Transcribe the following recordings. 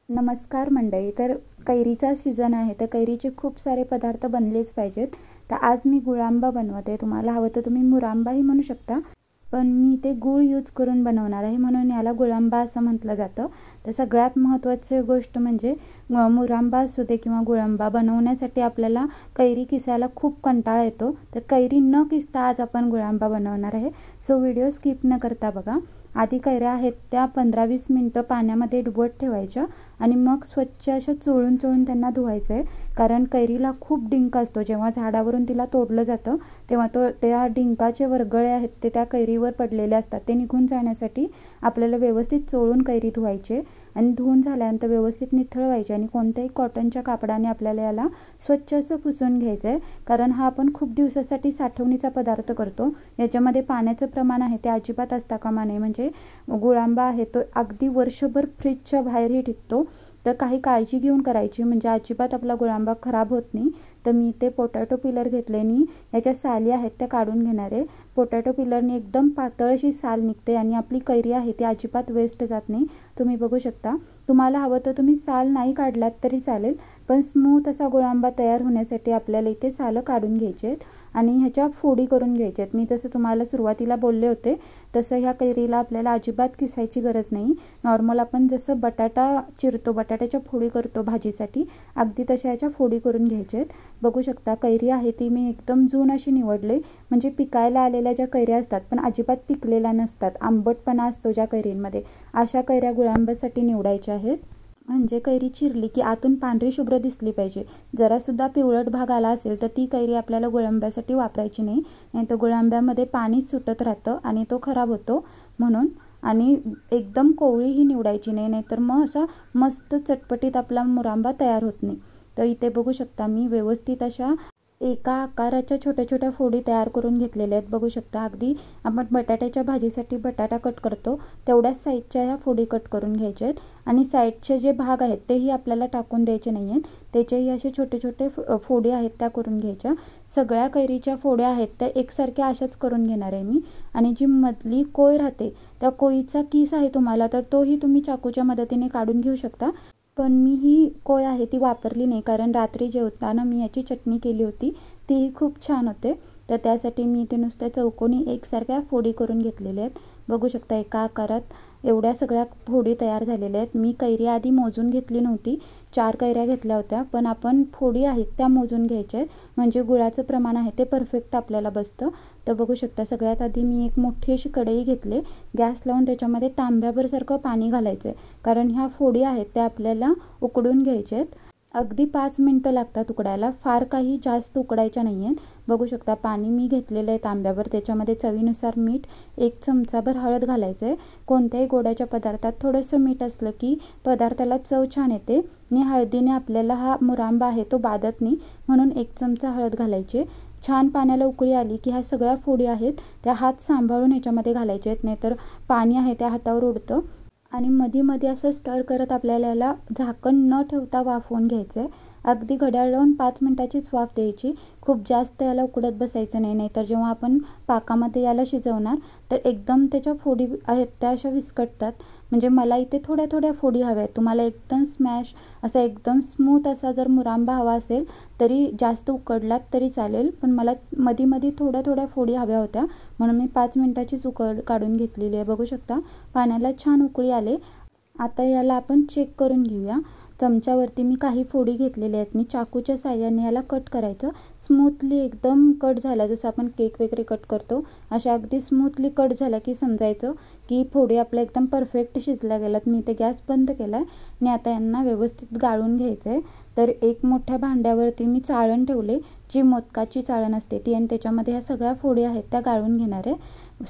नमस्कार मंडळी. तर कैरीचा सीझन आहे, तर कैरीचे खूप सारे पदार्थ बनलेच पाहिजेत. तर आज मी गुळांबा बनवते. तुम्हाला हवं तर तुम्ही मुरांबाही म्हणू शकता, पण मी ते गूळ यूज करून बनवणार आहे, म्हणून याला गुळांबा असं म्हटलं जातं. तर सगळ्यात महत्त्वाची गोष्ट म्हणजे मुरांबा असू दे किंवा गुळांबा बनवण्यासाठी आपल्याला कैरी किसायला खूप कंटाळा येतो. तर कैरी न किसता आज आपण गुळांबा बनवणार आहे. सो व्हिडिओ स्किप न करता बघा. आधी कैऱ्या आहेत त्या 15-20 मिनटं पाण्यामध्ये डुबत ठेवायच्या आणि मग स्वच्छ अशा चोळून चोळून त्यांना धुवायचं आहे. कारण कैरीला खूप डिंक असतो. जेव्हा झाडावरून तिला तोडलं जातं तेव्हा त्या डिंकाचे वरगळे आहेत ते त्या कैरीवर पडलेले असतात. ते निघून जाण्यासाठी आपल्याला व्यवस्थित चोळून कैरी धुवायचे आणि धुवून झाल्यानंतर व्यवस्थित निथळवायचे आणि कोणत्याही कॉटनच्या कापडाने आपल्याला याला स्वच्छ असं पुसून घ्यायचं आहे. कारण हा आपण खूप दिवसासाठी साठवणीचा पदार्थ करतो. याच्यामध्ये पाण्याचं प्रमाण आहे ते अजिबात असता कामा नये. म्हणजे गुळांबा आहे तो अगदी वर्षभर फ्रीजच्या बाहेरही टिकतो. तर काही काळजी घेऊन करायची, म्हणजे अजिबात आपला गुळांबा खराब होत नाही. तर मी ते पोटॅटो पिलर घेतल्याने याच्या साली आहेत त्या काढून घेणार आहे. पोटॅटो पिलरने एकदम पातळ अशी साल निघते आणि आपली कैरी आहे ती अजिबात वेस्ट जात नाही. तुम्ही बघू शकता. तुम्हाला हवं तर तुम्ही साल नाही काढलात तरी चालेल, पण स्मूथ असा गुळांबा तयार होण्यासाठी आपल्याला इथे सालं काढून घ्यायचे आहेत आणि ह्याच्या फोडी करून घ्यायच्या आहेत. मी जसं तुम्हाला सुरुवातीला बोलले होते तसं ह्या कैरीला आपल्याला अजिबात किसायची गरज नाही. नॉर्मल आपण जसं बटाटा चिरतो, बटाट्याच्या फोडी करतो भाजीसाठी, अगदी तशा ह्याच्या फोडी करून घ्यायच्या आहेत. बघू शकता कैरी आहे ती मी एकदम जून अशी निवडले. म्हणजे पिकायला आलेल्या ज्या कैऱ्या असतात पण अजिबात पिकलेल्या नसतात, आंबटपणा असतो ज्या कैरींमध्ये, अशा कैऱ्या गुळांब्यासाठी निवडायच्या आहेत. म्हणजे कैरी चिरली की आतून पांढरी शुभ्र दिसली पाहिजे. जरासुद्धा पिवळट भाग आला असेल तर ती कैरी आपल्याला गुळांब्यासाठी वापरायची नाही. नाही तर गुळांब्यामध्ये पाणीच सुटत राहतं आणि तो खराब होतो म्हणून. आणि एकदम कोवळीही निवडायची नाही, नाहीतर मग असा मस्त चटपटीत आपला मुरांबा तयार होत नाही. तर इथे बघू शकता मी व्यवस्थित अशा एका आकाराच्या छोट्या छोट्या फोडी तयार करून घेतलेल्या आहेत. बघू शकता अगदी आपण बटाट्याच्या भाजीसाठी बटाटा कट करतो तेवढ्याच साईजच्या ह्या फोडी कट करून घ्यायच्या आहेत. आणि साईडचे जे भाग आहेत तेही आपल्याला टाकून द्यायचे नाही आहेत, त्याचेही असे छोटे छोटे फोडी आहेत त्या करून घ्यायच्या. सगळ्या कैरीच्या फोड्या आहेत त्या एकसारख्या अशाच करून घेणार आहे मी. आणि जी मधली कोय राहते त्या कोयीचा किस आहे तुम्हाला तर तोही तुम्ही चाकूच्या मदतीने काढून घेऊ शकता. पण मी ही कोय आहे ती वापरली नाही, कारण रात्री जेवताना मी याची चटणी केली होती, तीही खूप छान होते. तर त्यासाठी मी इथे नुसत्या चौकोनी एकसारख्या फोडी करून घेतलेल्या आहेत. बघू शकता एका आकारात एवढ्या सगळ्या फोडी तयार झालेल्या आहेत. मी कैरी आधी मोजून घेतली नव्हती, 4 कैऱ्या घेतल्या होत्या, पण आपण फोडी आहेत त्या मोजून घ्यायच्या आहेत, म्हणजे गुळाचं प्रमाण आहे ते परफेक्ट आपल्याला बसतं. तर बघू शकता सगळ्यात आधी मी एक मोठी अशी कढई घेतली, गॅस लावून त्याच्यामध्ये तांब्याभरसारखं पाणी घालायचं आहे, कारण ह्या फोडी आहेत त्या आपल्याला उकडून घ्यायच्या आहेत. अगदी 5 मिनटं लागतात उकडायला, फार काही जास्त उकडायच्या नाही आहेत. बघू शकता पाणी मी घेतलेलं आहे तांब्यावर, त्याच्यामध्ये चवीनुसार मीठ, 1 चमचाभर हळद घालायचं आहे. कोणत्याही गोडाच्या पदार्थात थोडंसं मीठ असलं की पदार्थाला चव छान येते आणि हळदीने आपल्याला हा मुरांबा आहे तो बाधत नाही, म्हणून 1 चमचा हळद घालायची. छान पाण्याला उकळी आली की ह्या सगळ्या फोडी आहेत त्या हात सांभाळून ह्याच्यामध्ये घालायचे आहेत, नाहीतर पाणी आहे त्या हातावर उडतं. आणि मध्ये मध्ये असं स्टर करत आपल्याला याला झाकण न ठेवता वाफवून घ्यायचं आहे. अगदी घड्याळ लावून 5 मिनटाचीच वाफ द्यायची, खूप जास्त याला उकडत बसायचं नाही, नाहीतर जेव्हा आपण पाकामध्ये याला शिजवणार तर एकदम त्याच्या फोडी आहेत त्या अशा विस्कटतात. म्हणजे मला इथे थोड्या थोड्या फोडी हव्या आहेत. तुम्हाला एकदम स्मॅश असा एकदम स्मूथ असा जर मुरांबा हवा असेल तरी जास्त उकडलात तरी चालेल, पण मला मध्ये मध्ये थोड्या थोड्या फोडी हव्या होत्या म्हणून मी 5 मिनटाचीच उकड काढून घेतलेली आहे. बघू शकता पाण्याला छान उकळी आले. आता याला आपण चेक करून घेऊया. चमच्यावरती मी काही फोडी घेतलेल्या आहेत, मी चाकूच्या साहाय्याने याला कट करायचं. स्मूथली एकदम कट झाला, जसं आपण केक वगैरे कट करतो अशा अगदी स्मूथली कट झाला की समजायचं की फोडी आपल्या एकदम परफेक्ट शिजल्या गेल्यात. मी ते गॅस बंद केला आहे आणि आता यांना व्यवस्थित गाळून घ्यायचं आहे. तर एक मोठ्या भांड्यावरती मी चाळण ठेवले, जी मोदकाची चाळण असते ती, आणि त्याच्यामध्ये ह्या सगळ्या फोडी आहेत त्या गाळून घेणार आहे.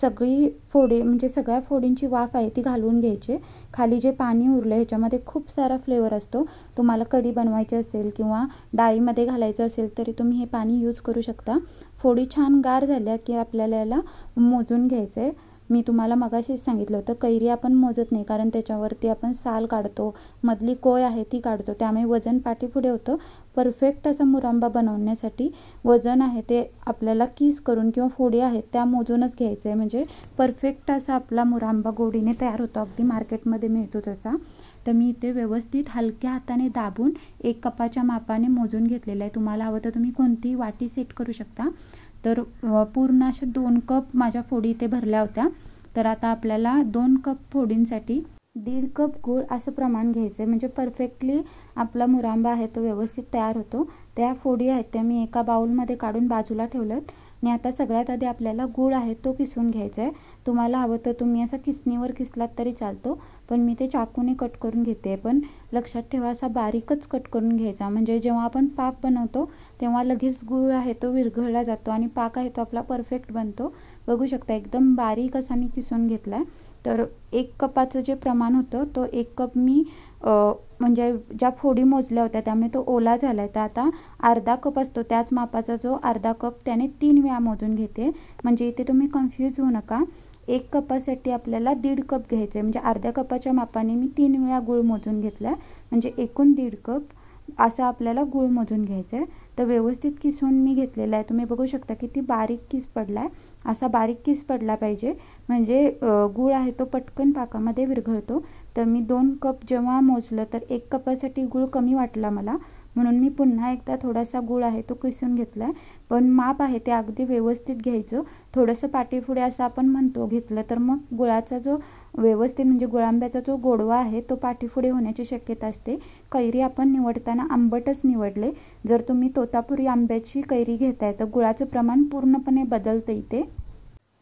सगळी फोडी म्हणजे सगळ्या फोडींची वाफ आहे ती घालून घ्यायची. खाली जे पाणी उरलं ह्याच्यामध्ये खूप सारा फ्लेवर असतो. तुम्हाला कढी बनवायची असेल किंवा डाळीमध्ये घालायचं असेल तरी तुम्ही हे पाणी यूज करू शकता. फोडी छान गार झाल्या की आपल्याला याला मोजून घ्यायचं आहे. मी तुम्हाला मगाशीच सांगितलं होतं कैरी आपण मोजत नाही, कारण त्याच्यावरती आपण साल काढतो, मधली कोय आहे ती काढतो, त्यामुळे वजन पाठीपुढे होतं. परफेक्ट असा मुरांबा बनवण्यासाठी वजन आहे ते आपल्याला किस करून किंवा फोडी आहेत त्या मोजूनच घ्यायचं आहे, म्हणजे परफेक्ट असा आपला मुरांबा गोडीने तयार होतो, अगदी मार्केटमध्ये मिळतो तसा. तर मी इथे व्यवस्थित हलक्या हाताने दाबून 1 कपाच्या मापाने मोजून घेतलेलं आहे। तुम्हाला हवं तर तुम्ही कोणतीही वाटी सेट करू शकता। तर पूर्ण अशा 2 कप माझ्या फोडी इथे भरल्या होत्या। तर आता आपल्याला 2 कप फोडींसाठी 1.5 कप गूळ असं प्रमाण घ्यायचं आहे, म्हणजे परफेक्टली आपला मुरांबा आहे तो व्यवस्थित तयार होतो। त्या फोडी आहेत त्या मी एका बाउलमध्ये काढून बाजूला ठेवल्यात आणि आता सगळ्यात आधी आपल्याला गूळ आहे तो किसून घ्यायचा आहे। तुम्हाला हवं तर तुम्ही असा किसणीवर किसलात तरी चालतो, पण मी ते चाकूने कट करून घेते। पण लक्षात ठेवा असा बारीकच कट करून घ्यायचा, म्हणजे जेव्हा आपण पाक बनवतो तेव्हा लगेच गूळ आहे तो विरघळला जातो आणि पाक आहे तो आपला परफेक्ट बनतो। बघू शकता एकदम बारीक असा मी किसून घेतला आहे। तर 1 कपाचं जे प्रमाण होतं तो 1 कप मी म्हणजे ज्या फोडी मोजल्या होत्या त्यामुळे तो ओला झाला आहे। तर आता अर्धा कप असतो त्याच मापाचा जो अर्धा कप त्याने 3 वेळा मोजून घेते, म्हणजे इथे तुम्ही कन्फ्यूज होऊ नका। 1 कपासाठी आपल्याला 1.5 कप घ्यायचं आहे, म्हणजे अर्ध्या कपाच्या मापाने मी 3 वेळा गूळ मोजून घेतला आहे, म्हणजे एकूण 1.5 कप असा आपल्याला गूळ मोजून घ्यायचा आहे। तर व्यवस्थित किसून मी घेतलेला आहे। तुम्ही बघू शकता किती बारीक किस पडला आहे, असा बारीक किस पडला पाहिजे, म्हणजे गूळ आहे तो पटकन पाकामध्ये विरघळतो। तर मी 2 कप जेव्हा मोजलं तर 1 कपासाठी गूळ कमी वाटला मला, म्हणून मी पुन्हा एकदा थोडासा गूळ आहे तो किसून घेतला आहे। पण माप आहे ते अगदी व्यवस्थित घ्यायचं, थोडंसं पाठीपुढे असं आपण म्हणतो घेतलं तर मग गुळाचा जो व्यवस्थित म्हणजे गुळांब्याचा जो गोडवा आहे तो पाठीपुढे होण्याची शक्यता असते। कैरी आपण निवडताना आंबटच निवडले, जर तुम्ही तोतापुरी आंब्याची कैरी घेताय तर गुळाचं प्रमाण पूर्णपणे बदलतं इथे,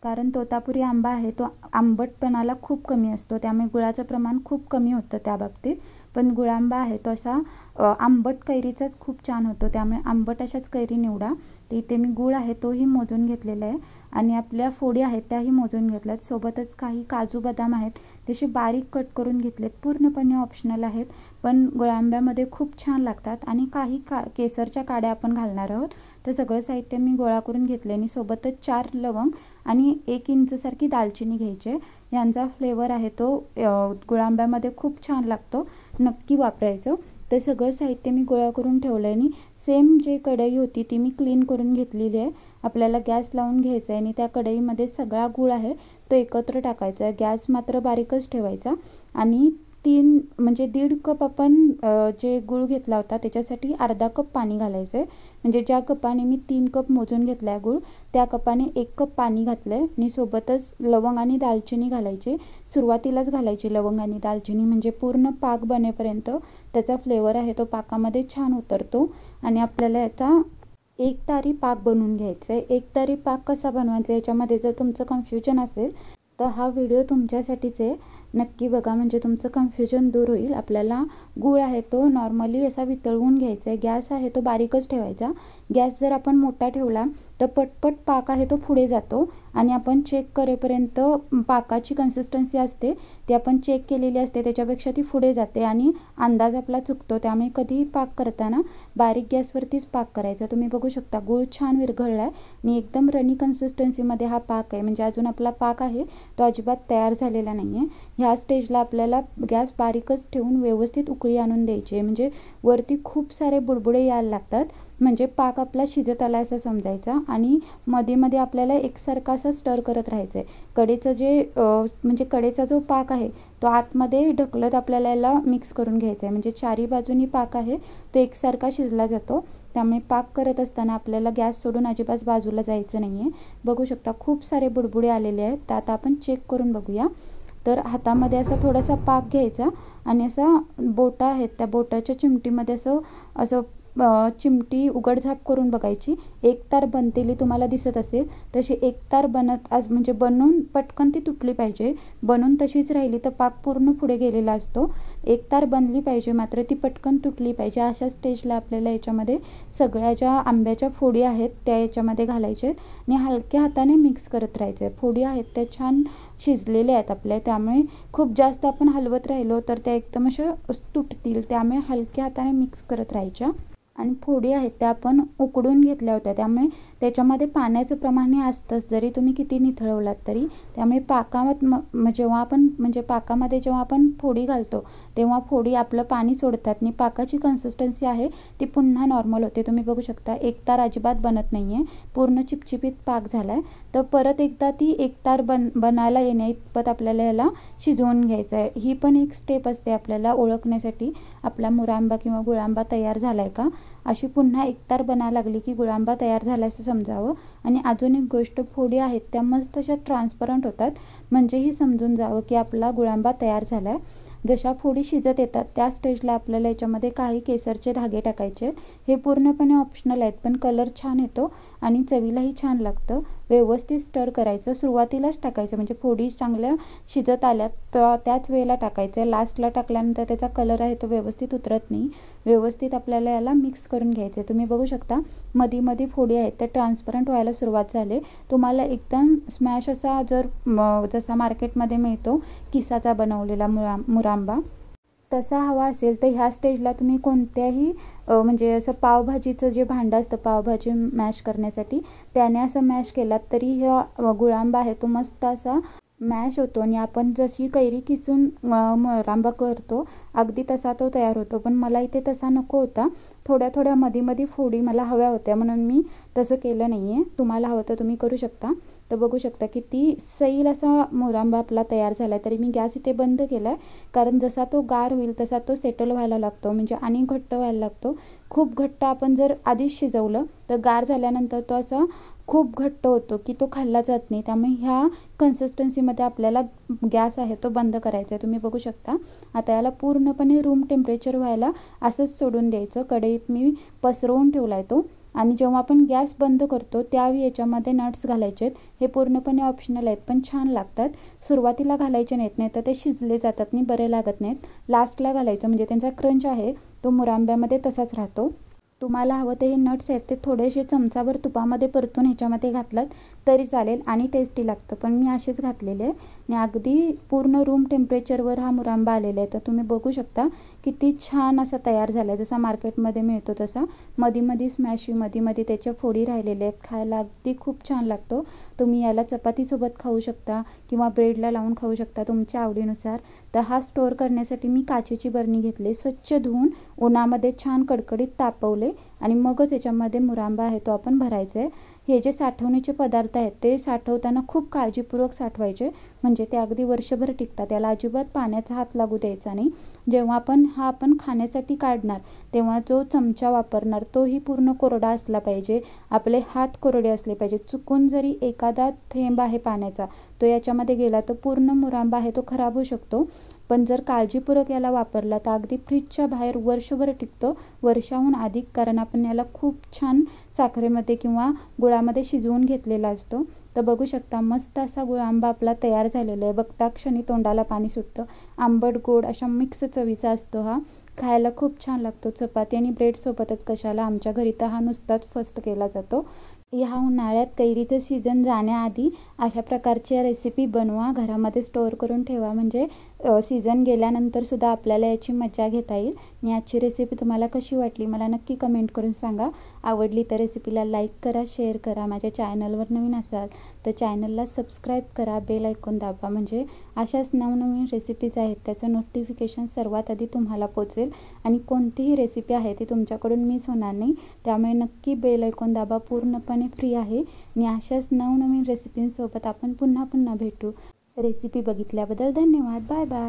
कारण तोतापुरी आंबा आहे तो आंबटपणाला खूप कमी असतो, त्यामुळे गुळाचं प्रमाण खूप कमी होतं त्या बाबतीत। पण गुळांबा आहे तो असा आंबट कैरीचाच खूप छान होतो, त्यामुळे आंबट अशाच कैरी निवडा। तर इथे मी गूळ आहे तोही मोजून घेतलेला आहे आणि आपल्या फोडी आहेत त्याही मोजून घेतल्यात, सोबतच काही काजू बदाम आहेत तसे बारीक कट करून घेतलेत, पूर्णपणे ऑप्शनल आहेत पण गुळांब्यामध्ये खूप छान लागतात। आणि काही केसरच्या काड्या आपण घालणार आहोत, तर सगळं साहित्य मी गोळा करून घेतले आणि सोबतच 4 लवंग आणि 1 इंचसारखी दालचिनी घ्यायची। यांचा फ्लेवर आहे तो गुळांब्यामध्ये खूप छान लागतो, नक्की वापरायचं। ते सगळं साहित्य मी गोळा करून ठेवलं आहे आणि सेम जे कढई होती ती मी क्लीन करून घेतलेली आहे। आपल्याला गॅस लावून घ्यायचा आहे आणि त्या कढईमध्ये सगळा गूळ आहे तो एकत्र टाकायचा आहे। गॅस मात्र बारीकच ठेवायचा आणि 1.5 कप आपण जे गूळ घेतला होता त्याच्यासाठी अर्धा कप पाणी घालायचं आहे, म्हणजे ज्या कपाने मी 3 कप मोजून घेतला आहे गूळ त्या कपाने 1 कप पाणी घातलं आहे आणि सोबतच लवंग आणि दालचिनी घालायची, सुरुवातीलाच घालायची लवंग आणि दालचिनी, म्हणजे पूर्ण पाक बनेपर्यंत त्याचा फ्लेवर आहे तो पाकामध्ये छान उतरतो आणि आपल्याला याचा एकतारी पाक बनवून घ्यायचा आहे। एकतारी पाक कसा बनवायचा याच्यामध्ये जर तुमचं कन्फ्युजन असेल तर हा व्हिडिओ तुमच्यासाठीच आहे, नक्की बघा, म्हणजे तुमचं कन्फ्युजन दूर होईल। आपल्याला गूळ आहे तो नॉर्मली असा वितळवून घ्यायचा आहे, गॅस आहे तो बारीकच ठेवायचा। गॅस जर आपण मोठा ठेवला तर पटपट पाक आहे तो पुढे जातो आणि आपण चेक करेपर्यंत पाकाची कन्सिस्टन्सी असते ती आपण चेक केलेली असते त्याच्यापेक्षा ती पुढे जाते आणि अंदाज आपला चुकतो, त्यामुळे कधीही पाक करताना बारीक गॅसवरतीच पाक करायचा। तुम्ही बघू शकता गूळ छान विरघळला आहे आणि एकदम रनी कन्सिस्टन्सीमध्ये हा पाक आहे, म्हणजे अजून आपला पाक आहे तो अजिबात तयार झालेला नाही आहे। ह्या स्टेजला आपल्याला गॅस बारीकच ठेवून व्यवस्थित उकळी आणून द्यायची आहे, म्हणजे वरती खूप सारे बुडबुडे यायला लागतात, म्हणजे पाक आपला शिजत आला असं समजायचा आणि मध्ये मध्ये आपल्याला एकसारखा असं स्टर करत राहायचं आहे। कडेचं जे म्हणजे कडेचा जो पाक आहे तो आतमध्ये ढकलत आपल्याला याला मिक्स करून घ्यायचा आहे, म्हणजे चारी बाजूनी पाक आहे तो एकसारखा शिजला जातो। त्यामुळे पाक करत असताना आपल्याला गॅस सोडून अजिबात बाजूला जायचं नाही आहे। बघू शकता खूप सारे बुडबुडे आलेले आहेत, तर आता आपण चेक करून बघूया। तर हातामध्ये असा थोडासा पाक घ्यायचा आणि असा बोटं आहेत त्या बोटाच्या चिमटीमध्ये असं चिमटी उघडझाप करून बघायची। एक तार बनतेली तुम्हाला दिसत असेल तशी एक तार म्हणजे बनून पटकन ती तुटली पाहिजे, बनून तशीच राहिली तर पाक पूर्ण पुढे गेलेला असतो। एक तार बनली पाहिजे मात्र ती पटकन तुटली पाहिजे। अशा स्टेजला आपल्याला याच्यामध्ये सगळ्या ज्या आंब्याच्या फोडी आहेत त्या याच्यामध्ये घालायच्या आहेत आणि हलक्या हाताने मिक्स करत राहायचं आहे। फोडी आहेत त्या छान शिजलेल्या आहेत आपल्या, त्यामुळे खूप जास्त आपण हलवत राहिलो तर त्या एकदम अशा तुटतील, त्यामुळे हलक्या हाताने मिक्स करत राहायच्या। आणि फोडी आहेत त्या आपण उकडून घेतल्या होत्या त्यामुळे त्याच्यामध्ये पाण्याचं प्रमाण हे असतंच, जरी तुम्ही किती निथळवलात तरी. त्यामुळे पाकामध्ये जेव्हा आपण फोडी घालतो तेव्हा फोडी आपलं पाणी सोडतात आणि पाकाची कन्सिस्टन्सी आहे ती पुन्हा नॉर्मल होते. तुम्ही बघू शकता एकतार अजिबात बनत नाही आहे, पूर्ण चिपचिपीत पाक झाला आहे. तर परत एकदा ती एकतार बनायला येण्या इतपत आपल्याला याला शिजवून घ्यायचं आहे. ही पण एक स्टेप असते आपल्याला ओळखण्यासाठी आपला मुरांबा किंवा गुळांबा तयार झाला आहे का. अशी पुन्हा एकतार बनायला लागली की गुळांबा तयार झाला असं समजावं. आणि अजून एक गोष्ट, फोडी आहेत त्या मस्त अशा ट्रान्सपरंट होतात, म्हणजेही समजून जावं की आपला गुळांबा तयार झाला आहे. जशा फोडी शिजत येतात त्या स्टेजला आपल्याला याच्यामध्ये काही केसरचे धागे टाकायचे आहेत. हे पूर्णपणे ऑप्शनल आहेत, पण कलर छान येतो आणि चवीलाही छान लागतं. व्यवस्थित स्टर करायचं, सुरुवातीलाच टाकायचं म्हणजे फोडी चांगल्या शिजत आल्यात तर त्याच वेळेला टाकायचं. लास्टला टाकल्यानंतर त्याचा कलर आहे तो व्यवस्थित उतरत नाही. व्यवस्थित आपल्याला याला मिक्स करून घ्यायचं आहे. तुम्ही बघू शकता मध्ये मध्ये फोडी आहेत त्या ट्रान्सपरंट व्हायला सुरुवात झाली. तुम्हाला एकदम स्मॅश असा जसा मार्केटमध्ये मिळतो किसाचा बनवलेला मुरांबा तसा हवा असेल तर ह्या स्टेजला तुम्ही कोणत्याही म्हणजे असं पावभाजीचं जे भांडं असतं पावभाजी मॅश करण्यासाठी त्याने असं मॅश केलात तरी हा गुळांबा आहे तो मस्त असा मॅश होतो आणि आपण जशी कैरी किसून मुरांबा करतो अगदी तसा तो तयार होतो. पण मला इथे तसा नको होता, थोड्या मध्ये फोडी मला हव्या होत्या म्हणून मी तसं केलं नाही आहे. तुम्हाला हवं तर तुम्ही करू शकता. तर बघू शकता किती सैल असा मुरांबा आपला तयार झाला आहे. तरी मी गॅस इथे बंद केला आहे, कारण जसा तो गार होईल तसा तो सेटल व्हायला लागतो, म्हणजे आणि घट्ट व्हायला लागतो. खूप घट्ट आपण जर आधीच शिजवलं तर गार झाल्यानंतर तो असा खूप घट्ट होतो की तो खाल्ला जात नाही. त्यामुळे ह्या कन्सिस्टन्सीमध्ये आपल्याला गॅस आहे तो बंद करायचा आहे. तुम्ही बघू शकता आता याला पूर्णपणे रूम टेम्परेचर व्हायला असंच सोडून द्यायचं. कढईत मी पसरवून ठेवला आहे तो. आणि जेव्हा आपण गॅस बंद करतो त्यावेळी याच्यामध्ये नट्स घालायचे आहेत. हे पूर्णपणे ऑप्शनल आहेत पण छान लागतात. सुरुवातीला घालायचे नाही तर ते शिजले जातात आणि बरे लागत नाहीत. लास्टला घालायचं म्हणजे त्यांचा क्रंच आहे तो मुरांब्यामध्ये तसाच राहतो. तुम्हाला हवं ते हे नट्स आहेत ते थोडेसे चमचाभर तुपामध्ये परतून ह्याच्यामध्ये घातलात तरी चालेल आणि टेस्टी लागतं. पण मी असेच घातलेले आहे आणि अगदी पूर्ण रूम टेम्परेचरवर हा मुरांबा आलेला आहे. तर तुम्ही बघू शकता किती छान असा तयार झाला आहे, जसा मार्केटमध्ये मिळतो तसा. मध्ये स्मॅशी त्याच्या फोडी राहिलेल्या आहेत. खायला अगदी खूप छान लागतो. तुम्ही याला चपातीसोबत खाऊ शकता किंवा ब्रेडला लावून खाऊ शकता तुमच्या आवडीनुसार. तर हा स्टोअर करण्यासाठी मी काचेची बरणी घेतली, स्वच्छ धुवून उन्हामध्ये छान कडकडीत तापवले आणि मगच याच्यामध्ये मुरांबा आहे तो आपण भरायचा आहे. हे जे साठवणीचे पदार्थ आहेत ते साठवताना खूप काळजीपूर्वक साठवायचे, म्हणजे ते अगदी वर्षभर टिकतात. त्याला अजिबात पाण्याचा हात लागू द्यायचा नाही. जेव्हा आपण खाण्यासाठी काढणार तेव्हा जो चमचा वापरणार तोही पूर्ण कोरडा असला पाहिजे. आपले हात कोरडे असले पाहिजे. चुकून जरी एखादा थेंब आहे पाण्याचा तो याच्यामध्ये गेला तर पूर्ण मुरांबा आहे तो खराब होऊ शकतो. पण जर काळजीपूर्वक याला वापरला तर अगदी फ्रीजच्या बाहेर वर्षभर टिकतो, वर्षाहून अधिक, कारण आपण याला खूप छान साखरेमध्ये किंवा गुळामध्ये शिजवून घेतलेला असतो. तर बघू शकता मस्त असा गुळांबा आपला तयार झालेला आहे. बघता क्षणी तोंडाला पाणी सुटतं. आंबट गोड अशा मिक्स चवीचा असतो हा. खायला खूप छान लागतो. चपाती आणि ब्रेडसोबतच कशाला, आमच्या घरी तर हा नुसताच फस्त केला जातो. ह्या उन्हाळ्यात कैरीचं सीझन जाण्याआधी अशा प्रकारच्या रेसिपी बनवा, घरामध्ये स्टोअर करून ठेवा, म्हणजे सीझन गेल्यानंतर सुद्धा आपल्याला याची मजा घेता येईल. आणि आजची रेसिपी तुम्हाला कशी वाटली मला नक्की कमेंट करून सांगा. आवडली तर रेसिपीला लाईक करा, शेअर करा. माझ्या चॅनलवर नवीन असाल तर चॅनलला सबस्क्राईब करा, बेल आयकॉन दाबा, म्हणजे अशाच नवनवीन रेसिपीज आहेत त्याचं नोटिफिकेशन सर्वात आधी तुम्हाला पोचेल. आणि कोणतीही रेसिपी आहे ती तुमच्याकडून मिस होणार नाही. त्यामुळे नक्की बेल आयकॉन दाबा, पूर्णपणे फ्री आहे. आणि अशाच नवनवीन रेसिपींसोबत आपण पुन्हा भेटू. रेसिपी बघितल्याबद्दल धन्यवाद. Bye bye.